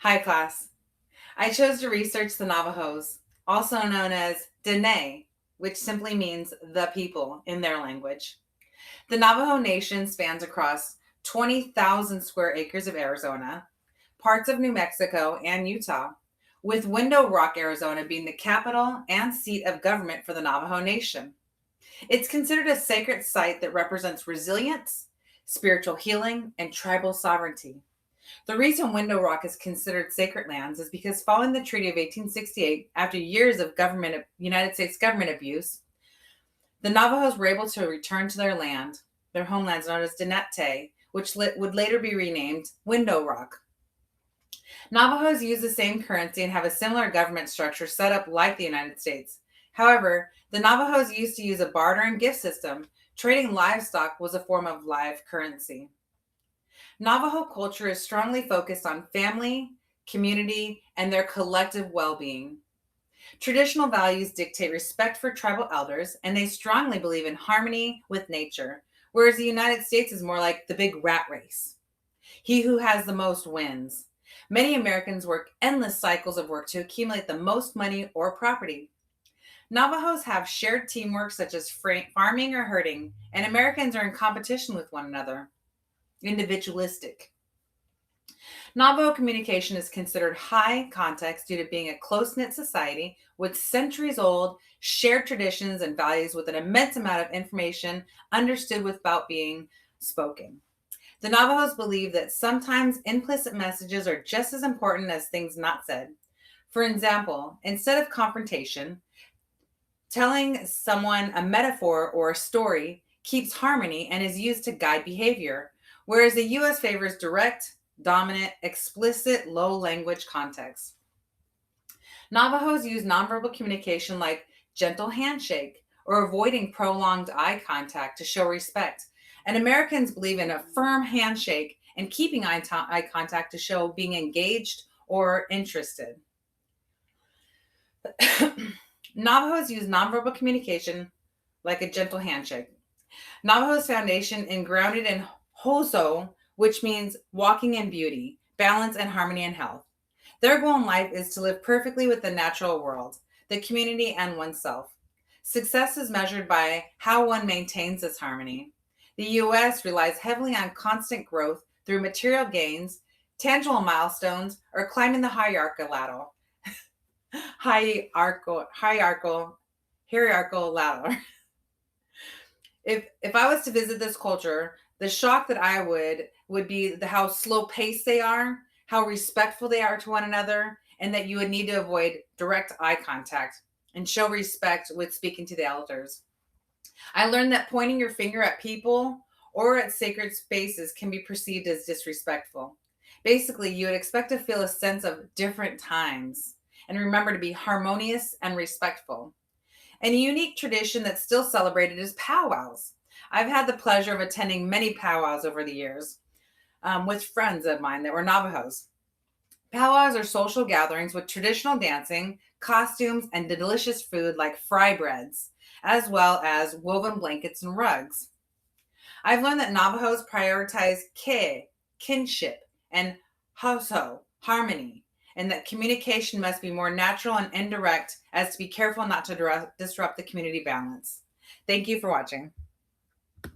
Hi, class. I chose to research the Navajos, also known as Dene, which simply means the people in their language. The Navajo Nation spans across 20,000 square acres of Arizona, parts of New Mexico, and Utah, with Window Rock, Arizona being the capital and seat of government for the Navajo Nation. It's considered a sacred site that represents resilience, spiritual healing, and tribal sovereignty. The reason Window Rock is considered sacred lands is because following the Treaty of 1868, after years of United States government abuse, the Navajos were able to return to their homelands known as Dinette, which would later be renamed Window Rock. Navajos use the same currency and have a similar government structure set up like the United States. However, the Navajos used to use a barter and gift system. Trading livestock was a form of live currency. Navajo culture is strongly focused on family, community, and their collective well-being. Traditional values dictate respect for tribal elders, and they strongly believe in harmony with nature, whereas the United States is more like the big rat race. He who has the most wins. Many Americans work endless cycles of work to accumulate the most money or property. Navajos have shared teamwork such as farming or herding, and Americans are in competition with one another. Individualistic. Navajo communication is considered high context due to being a close-knit society with centuries-old shared traditions and values with an immense amount of information understood without being spoken. The Navajos believe that sometimes implicit messages are just as important as things not said. For example, instead of confrontation, telling someone a metaphor or a story keeps harmony and is used to guide behavior, whereas the U.S. favors direct, dominant, explicit, low language context. Navajos use nonverbal communication like gentle handshake or avoiding prolonged eye contact to show respect. And Americans believe in a firm handshake and keeping eye contact to show being engaged or interested. Navajos use nonverbal communication like a gentle handshake. Navajo's foundation is grounded in Hoso, which means walking in beauty, balance, and harmony and health. Their goal in life is to live perfectly with the natural world, the community, and oneself. Success is measured by how one maintains this harmony. The U.S. relies heavily on constant growth through material gains, tangible milestones, or climbing the hierarchical ladder. If I was to visit this culture, the shock that I would be how slow paced they are, how respectful they are to one another, and that you would need to avoid direct eye contact and show respect with speaking to the elders. I learned that pointing your finger at people or at sacred spaces can be perceived as disrespectful. Basically, you would expect to feel a sense of different times and remember to be harmonious and respectful. And a unique tradition that's still celebrated is powwows. I've had the pleasure of attending many powwows over the years with friends of mine that were Navajos. Powwows are social gatherings with traditional dancing, costumes, and delicious food like fry breads, as well as woven blankets and rugs. I've learned that Navajos prioritize kinship, and hoso, harmony, and that communication must be more natural and indirect as to be careful not to disrupt the community balance. Thank you for watching.